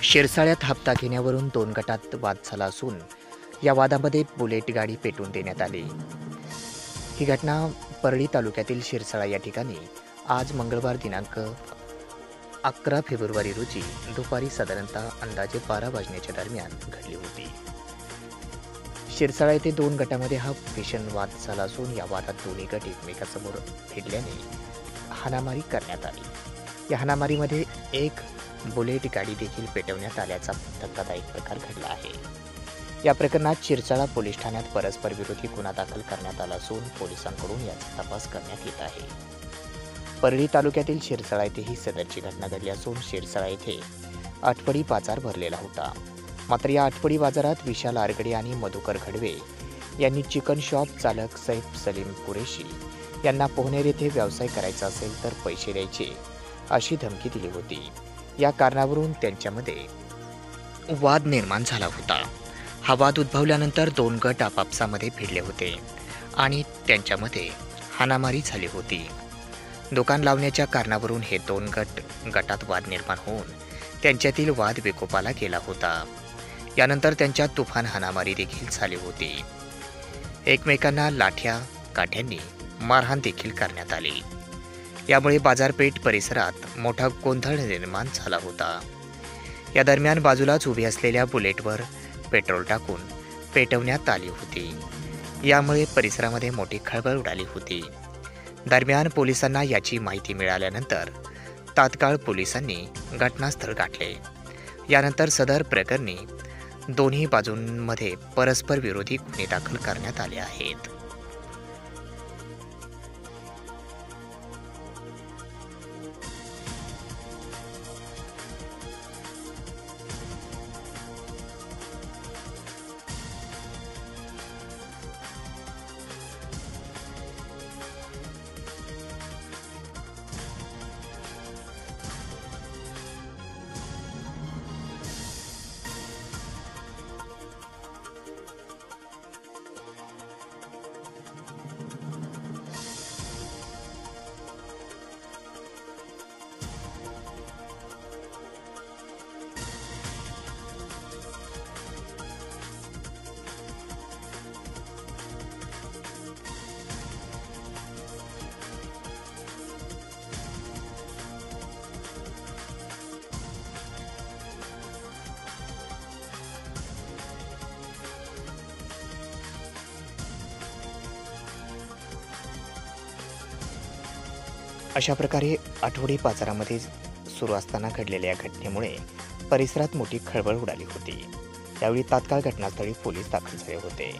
शिरसाळ्यात हप्ता घेण्यावरून 2 गटात वाद झाला असून या वादामध्ये बुलेट गाडी पेटवून देण्यात आली. ही घटना परळी तालुक्यातील शिरसाळा या ठिकाणी आज मंगळवार दिनांक 11 फेब्रुवारी रोजी दुपारी साधारणतः अंदाजे 12 वाजण्याच्या दरम्यान घडली होती. शिरसाळा येथे 2 गटामध्ये हा भीषण वाद झाला असून या वादात दोन्ही गट एकमेकांसमोर भिडल्याने हाणामारी करण्यात आली. या हाणामारीमध्ये एक बुलेट गाडी देखील पेटवण्यात आल्याचा धक्कादायक प्रकार घडला आहे. या प्रकरणात शिरसाळा पोलीस ठाण्यात परस्पर विरोधी गुन्हा दाखल करण्यात आला असून पोलिसांकडून याचा तपास करण्यात येत आहे. परळी तालुक्यातील शिरसाळा येथे ही सदरची घटना घडली असून शिरसाळा येथे आठवडी बाजार भरलेला होता. मात्र या आठवडी बाजारात विशाल आरगडे आणि मधुकर घडवे यांनी चिकन शॉप चालक सैफ सलीम कुरेशी यांना पोहनेर येथे व्यवसाय करायचा असेल तर पैसे द्यायचे अशी धमकी दिली होती. या कारणावरून त्यांच्यामध्ये वाद निर्माण झाला होता. हा वाद उद्भवल्यानंतर 2 गट आपापसामध्ये भिडले होते आणि त्यांच्यामध्ये हाणामारी झाली होती. दुकान लावण्याच्या कारणावरून हे 2 गटात वाद निर्माण होऊन त्यांच्यातील वाद विकोपाला गेला होता. यानंतर त्यांच्यात तुफान हाणामारी देखील झाली होती. एकमेकांना लाठ्या काठ्यांनी मारहाण देखील करण्यात आली. यामुळे बाजारपेठ परिसरात मोठा गोंधळ निर्माण झाला होता. या दरम्यान बाजूलाच उभी असलेल्या बुलेटवर पेट्रोल टाकून पेटवण्यात आली होती. यामुळे परिसरामध्ये मोठी खळबळ उडाली होती. दरम्यान पोलिसांना याची माहिती मिळाल्यानंतर तात्काळ पोलिसांनी घटनास्थळ गाठले. यानंतर सदर प्रकरणी दोन्ही बाजूंमध्ये परस्पर विरोधी गुन्हे दाखल करण्यात आले आहेत. अशा प्रकारे आठवडी बाजारामध्ये सुरू असताना घडलेल्या या घटनेमुळे परिसरात मोठी खळबळ उडाली होती. त्यावेळी तात्काळ घटनास्थळी पोलीस दाखल झाले होते.